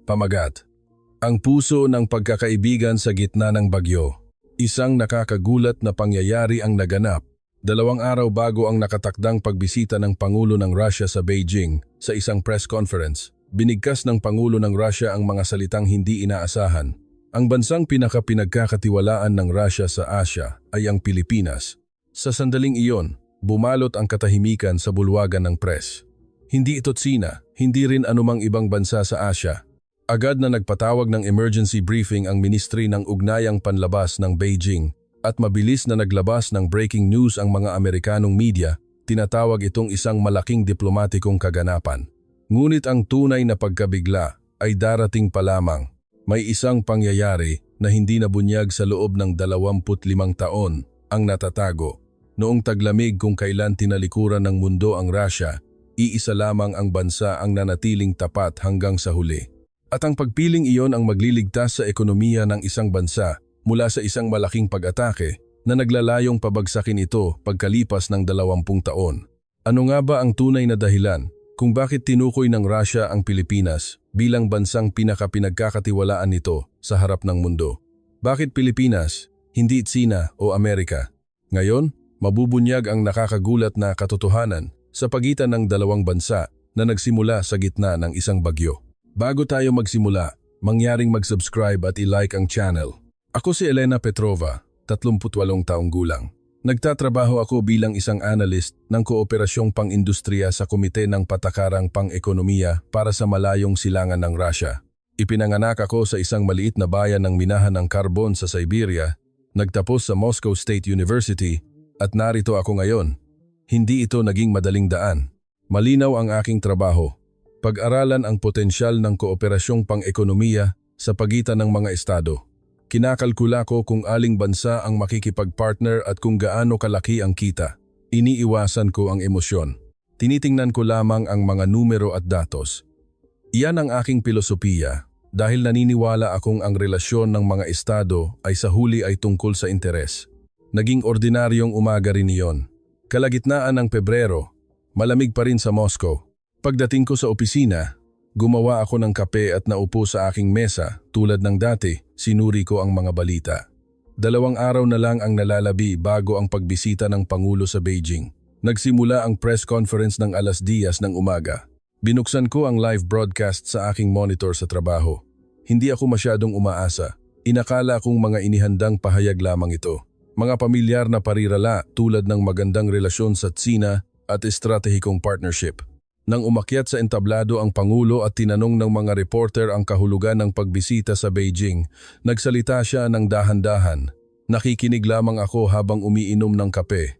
Pamagat. Ang puso ng pagkakaibigan sa gitna ng bagyo. Isang nakakagulat na pangyayari ang naganap 2 araw bago ang nakatakdang pagbisita ng Pangulo ng Russia sa Beijing. Sa isang press conference, binigkas ng Pangulo ng Russia ang mga salitang hindi inaasahan. Ang bansang pinagkakatiwalaan ng Russia sa Asya ay ang Pilipinas. Sa sandaling iyon, bumalot ang katahimikan sa bulwagan ng press. Hindi ito Tsina, hindi rin anumang ibang bansa sa Asya. Agad na nagpatawag ng emergency briefing ang Ministry ng Ugnayang Panlabas ng Beijing at mabilis na naglabas ng breaking news ang mga Amerikanong media, tinatawag itong isang malaking diplomatikong kaganapan. Ngunit ang tunay na pagkabigla ay darating pa lamang. May isang pangyayari na hindi nabunyag sa loob ng 25 taon ang natatago. Noong taglamig kung kailan tinalikuran ng mundo ang Russia, iisa lamang ang bansa ang nanatiling tapat hanggang sa huli. At ang pagpiling iyon ang magliligtas sa ekonomiya ng isang bansa mula sa isang malaking pag-atake na naglalayong pabagsakin ito pagkalipas ng 20 taon. Ano nga ba ang tunay na dahilan kung bakit tinukoy ng Russia ang Pilipinas bilang bansang pinagkakatiwalaan nito sa harap ng mundo? Bakit Pilipinas, hindi Tsina o Amerika? Ngayon, mabubunyag ang nakakagulat na katotohanan sa pagitan ng dalawang bansa na nagsimula sa gitna ng isang bagyo. Bago tayo magsimula, mangyaring mag-subscribe at i-like ang channel. Ako si Elena Petrova, 38 taong gulang. Nagtatrabaho ako bilang isang analyst ng Kooperasyong Pang-Industriya sa Komite ng Patakarang Pang-Ekonomiya para sa Malayong Silangan ng Russia. Ipinanganak ako sa isang maliit na bayan ng minahan ng karbon sa Siberia, nagtapos sa Moscow State University, at narito ako ngayon. Hindi ito naging madaling daan. Malinaw ang aking trabaho. Pag-aralan ang potensyal ng kooperasyong pang-ekonomiya sa pagitan ng mga estado. Kinakalkula ko kung aling bansa ang makikipag-partner at kung gaano kalaki ang kita. Iniiwasan ko ang emosyon. Tinitingnan ko lamang ang mga numero at datos. Iyan ang aking filosofiya dahil naniniwala akong ang relasyon ng mga estado ay sa huli ay tungkol sa interes. Naging ordinaryong umaga rin iyon. Kalagitnaan ng Pebrero, malamig pa rin sa Moscow. Pagdating ko sa opisina, gumawa ako ng kape at naupo sa aking mesa. Tulad ng dati, sinuri ko ang mga balita. 2 araw na lang ang nalalabi bago ang pagbisita ng Pangulo sa Beijing. Nagsimula ang press conference ng 10:00 ng umaga. Binuksan ko ang live broadcast sa aking monitor sa trabaho. Hindi ako masyadong umaasa. Inakala kong mga inihandang pahayag lamang ito. Mga pamilyar na parirala tulad ng magandang relasyon sa Tsina at estratehikong partnership. Nang umakyat sa entablado ang Pangulo at tinanong ng mga reporter ang kahulugan ng pagbisita sa Beijing, nagsalita siya ng dahan-dahan. Nakikinig lamang ako habang umiinom ng kape.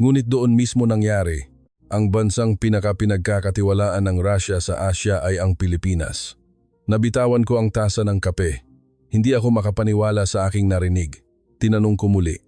Ngunit doon mismo nangyari. Ang bansang pinagkakatiwalaan ng Russia sa Asya ay ang Pilipinas. Nabitawan ko ang tasa ng kape. Hindi ako makapaniwala sa aking narinig. Tinanong ko muli.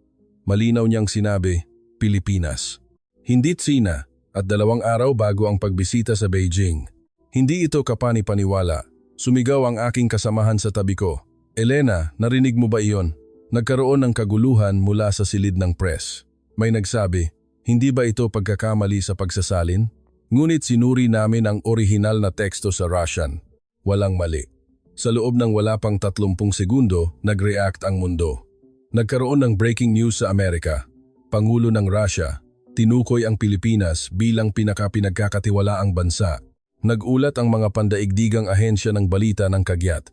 Malinaw niyang sinabi, Pilipinas. Hindi Tsina. At 2 araw bago ang pagbisita sa Beijing. Hindi ito kapani-paniwala. Sumigaw ang aking kasamahan sa tabi ko. Elena, narinig mo ba iyon? Nagkaroon ng kaguluhan mula sa silid ng press. May nagsabi, hindi ba ito pagkakamali sa pagsasalin? Ngunit sinuri namin ang orihinal na teksto sa Russian. Walang mali. Sa loob ng wala pang 30 segundo, nag-react ang mundo. Nagkaroon ng breaking news sa Amerika. Pangulo ng Russia, tinukoy ang Pilipinas bilang pinagkakatiwalaang bansa. Nagulat ang mga pandaigdigang ahensya ng balita ng kagyat.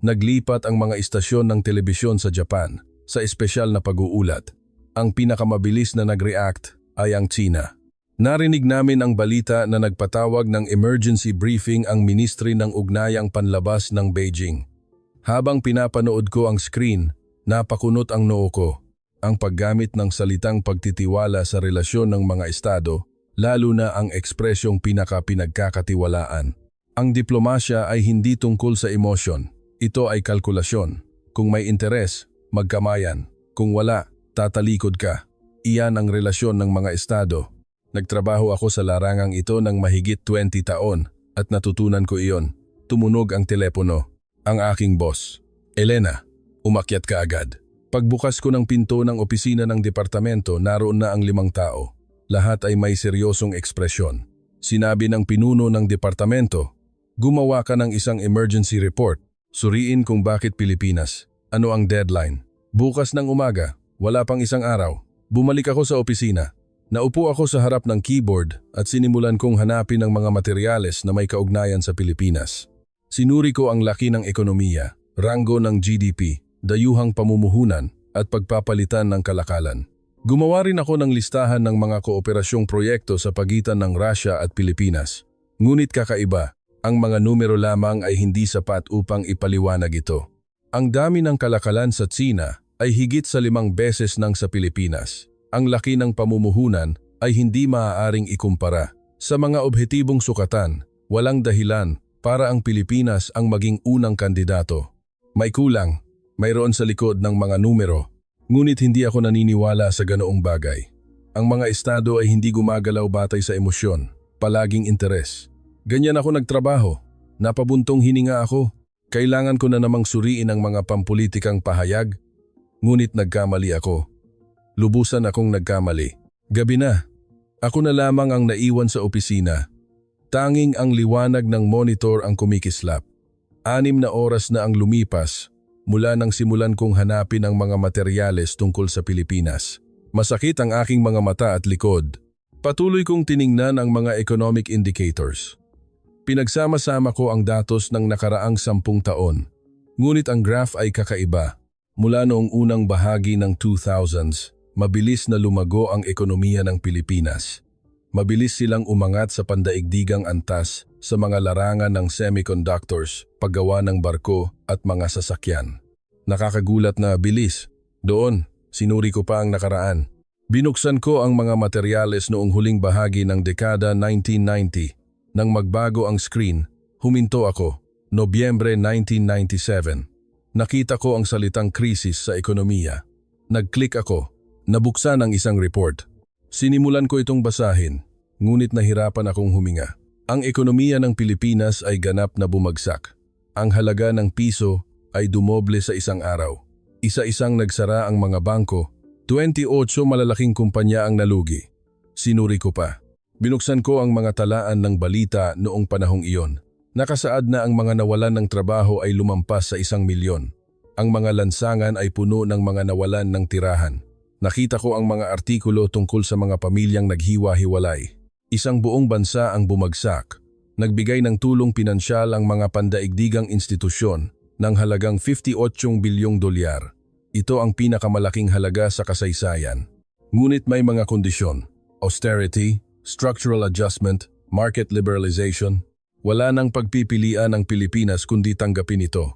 Naglipat ang mga istasyon ng telebisyon sa Japan sa espesyal na pag-uulat. Ang pinakamabilis na nag-react ay ang Tsina. Narinig namin ang balita na nagpatawag ng emergency briefing ang Ministry ng Ugnayang Panlabas ng Beijing. Habang pinapanood ko ang screen, napakunot ang noo ko. Ang paggamit ng salitang pagtitiwala sa relasyon ng mga estado, lalo na ang ekspresyong pinagkakatiwalaan. Ang diplomasya ay hindi tungkol sa emosyon. Ito ay kalkulasyon. Kung may interes, magkamayan. Kung wala, tatalikod ka. Iyan ang relasyon ng mga estado. Nagtrabaho ako sa larangang ito ng mahigit 20 taon at natutunan ko iyon. Tumunog ang telepono. Ang aking boss. Elena, umakyat ka agad. Pagbukas ko ng pinto ng opisina ng departamento, naroon na ang 5 tao. Lahat ay may seryosong ekspresyon. Sinabi ng pinuno ng departamento, Gumawa ka ng isang emergency report. Suriin kung bakit Pilipinas. Ano ang deadline? Bukas ng umaga, wala pang isang araw. Bumalik ako sa opisina. Naupo ako sa harap ng keyboard at sinimulan kong hanapin ang mga materyales na may kaugnayan sa Pilipinas. Sinuri ko ang laki ng ekonomiya, ranggo ng GDP, dayuhang pamumuhunan at pagpapalitan ng kalakalan. Gumawa rin ako ng listahan ng mga kooperasyong proyekto sa pagitan ng Russia at Pilipinas. Ngunit kakaiba, ang mga numero lamang ay hindi sapat upang ipaliwanag ito. Ang dami ng kalakalan sa Tsina ay higit sa 5 beses ng sa Pilipinas. Ang laki ng pamumuhunan ay hindi maaaring ikumpara. Sa mga objetibong sukatan, walang dahilan para ang Pilipinas ang maging unang kandidato. May kulang, mayroon sa likod ng mga numero, ngunit hindi ako naniniwala sa ganoong bagay. Ang mga estado ay hindi gumagalaw batay sa emosyon, palaging interes. Ganyan ako nagtrabaho, napabuntong hininga ako, kailangan ko na namang suriin ang mga pampulitikang pahayag, ngunit nagkamali ako. Lubusan akong nagkamali. Gabi na, ako na lamang ang naiwan sa opisina. Tanging ang liwanag ng monitor ang kumikislap. 6 na oras na ang lumipas mula nang simulan kong hanapin ang mga materyales tungkol sa Pilipinas. Masakit ang aking mga mata at likod. Patuloy kong tiningnan ang mga economic indicators. Pinagsama-sama ko ang datos ng nakaraang 10 taon. Ngunit ang graph ay kakaiba. Mula noong unang bahagi ng 2000s, mabilis na lumago ang ekonomiya ng Pilipinas. Mabilis silang umangat sa pandaigdigang antas sa mga larangan ng semiconductors, paggawa ng barko at mga sasakyan. Nakakagulat na bilis. Doon, sinuri ko pa ang nakaraan. Binuksan ko ang mga materyales noong huling bahagi ng dekada 1990. Nang magbago ang screen, huminto ako. Nobyembre 1997. Nakita ko ang salitang krisis sa ekonomiya. Nag-click ako. Nabuksan ang isang report. Sinimulan ko itong basahin, ngunit nahirapan akong huminga. Ang ekonomiya ng Pilipinas ay ganap na bumagsak. Ang halaga ng piso ay dumoble sa isang araw. Isa-isang nagsara ang mga bangko. 28 malalaking kumpanya ang nalugi. Sinuri ko pa. Binuksan ko ang mga talaan ng balita noong panahong iyon. Nakasaad na ang mga nawalan ng trabaho ay lumampas sa 1 milyon. Ang mga lansangan ay puno ng mga nawalan ng tirahan. Nakita ko ang mga artikulo tungkol sa mga pamilyang naghiwa-hiwalay. Isang buong bansa ang bumagsak. Nagbigay ng tulong pinansyal ang mga pandaigdigang institusyon ng halagang 58 bilyong dolyar. Ito ang pinakamalaking halaga sa kasaysayan. Ngunit may mga kondisyon. Austerity, structural adjustment, market liberalization. Wala nang pagpipilian ang Pilipinas kundi tanggapin ito.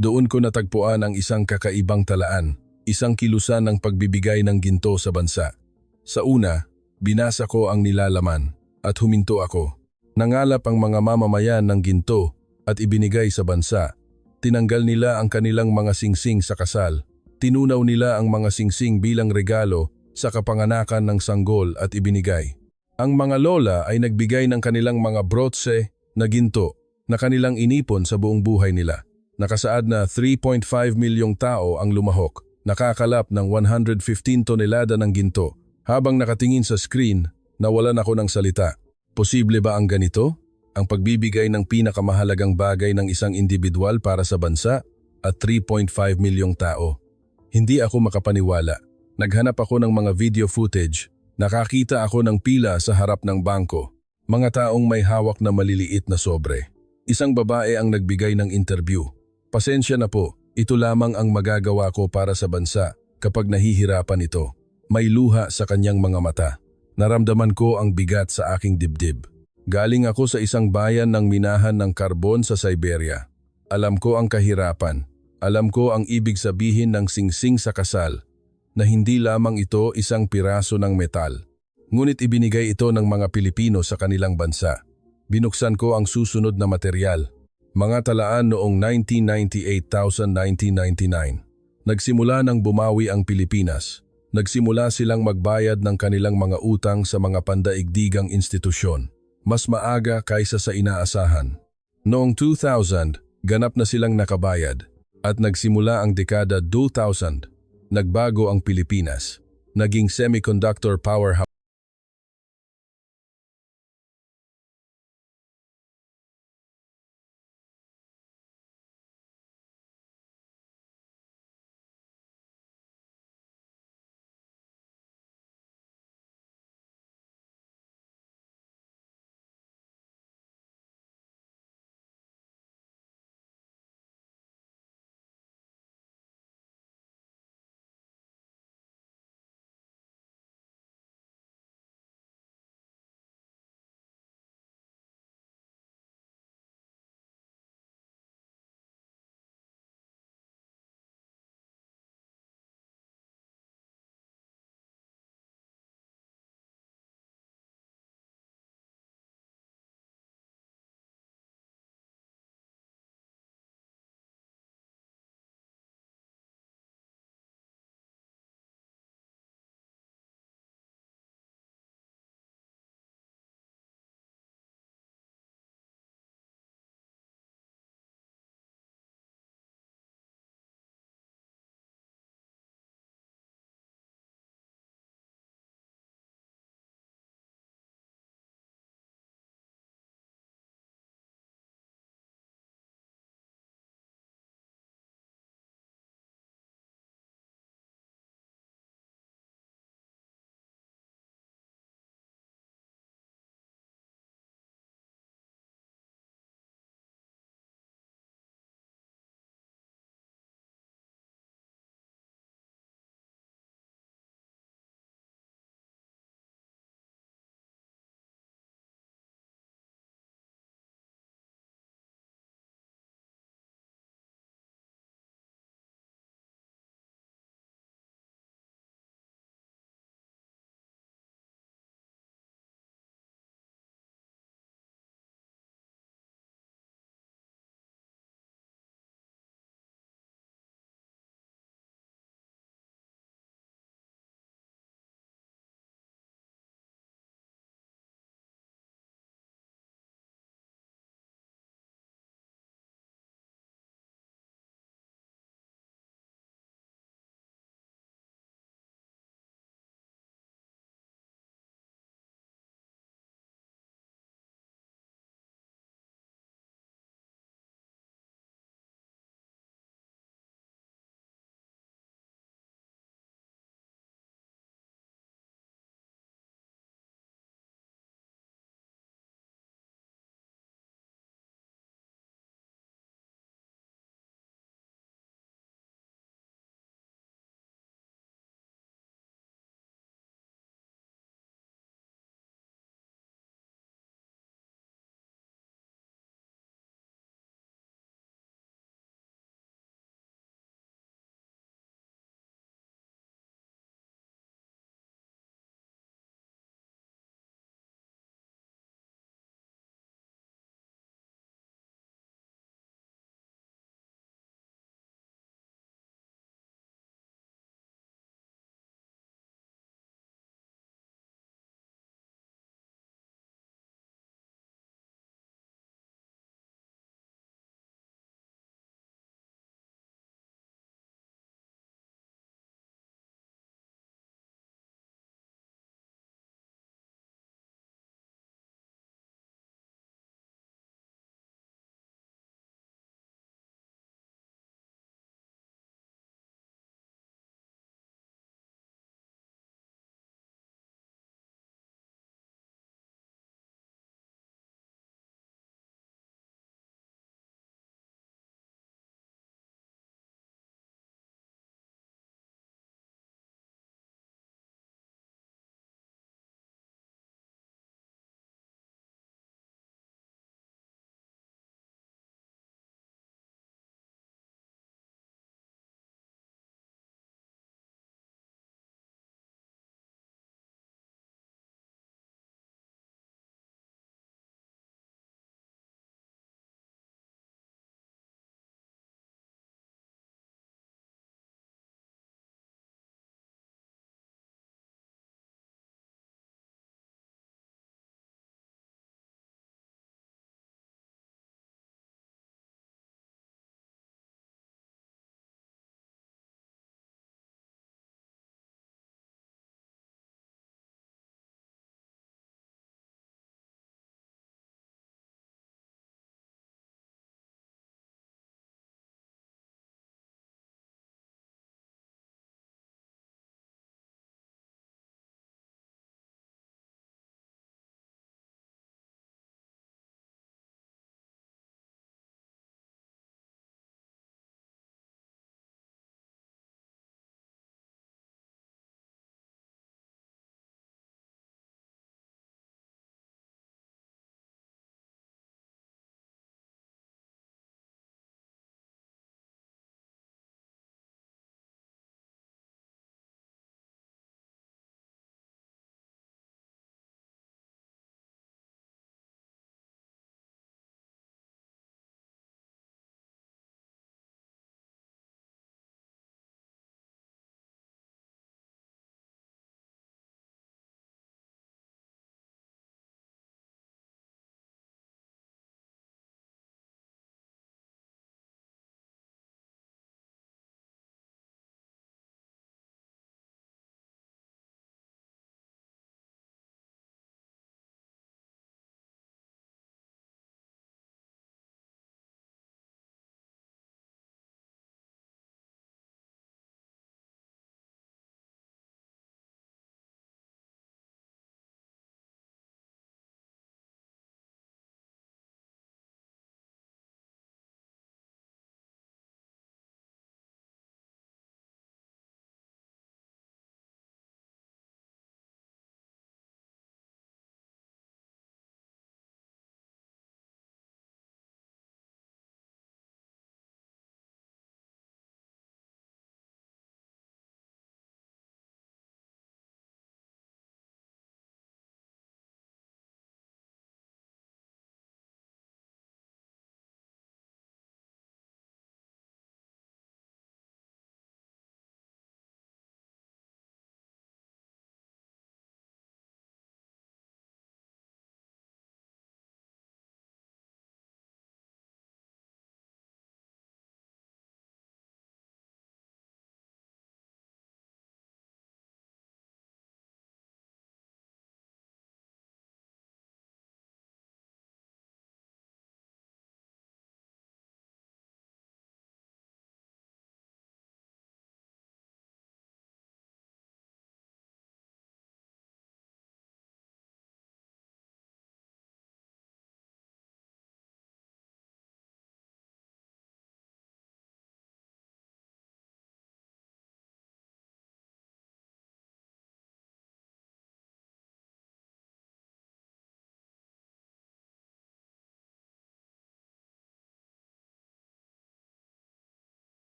Doon ko natagpuan ang isang kakaibang talaan, isang kilusan ng pagbibigay ng ginto sa bansa. Sa una, binasa ko ang nilalaman at huminto ako. Nangalap ang mga mamamayan ng ginto at ibinigay sa bansa. Tinanggal nila ang kanilang mga singsing sa kasal. Tinunaw nila ang mga singsing bilang regalo sa kapanganakan ng sanggol at ibinigay. Ang mga lola ay nagbigay ng kanilang mga brotse na ginto na kanilang inipon sa buong buhay nila. Nakasaad na 3.5 milyong tao ang lumahok, nakakalap ng 115 tonelada ng ginto. Habang nakatingin sa screen, nawalan ako ng salita. Posible ba ang ganito? Ang pagbibigay ng pinakamahalagang bagay ng isang individual para sa bansa at 3.5 milyong tao. Hindi ako makapaniwala. Naghanap ako ng mga video footage. Nakakita ako ng pila sa harap ng bangko. Mga taong may hawak na maliliit na sobre. Isang babae ang nagbigay ng interview. Pasensya na po, ito lamang ang magagawa ko para sa bansa kapag nahihirapan ito. May luha sa kanyang mga mata. Naramdaman ko ang bigat sa aking dibdib. Galing ako sa isang bayan ng minahan ng karbon sa Siberia. Alam ko ang kahirapan. Alam ko ang ibig sabihin ng singsing sa kasal. Na hindi lamang ito isang piraso ng metal. Ngunit ibinigay ito ng mga Pilipino sa kanilang bansa. Binuksan ko ang susunod na materyal. Mga talaan noong 1998-1999. Nagsimula nang bumawi ang Pilipinas. Nagsimula silang magbayad ng kanilang mga utang sa mga pandaigdigang institusyon. Mas maaga kaysa sa inaasahan. Noong 2000, ganap na silang nakabayad. At nagsimula ang dekada 2000. Nagbago ang Pilipinas. Naging semiconductor powerhouse.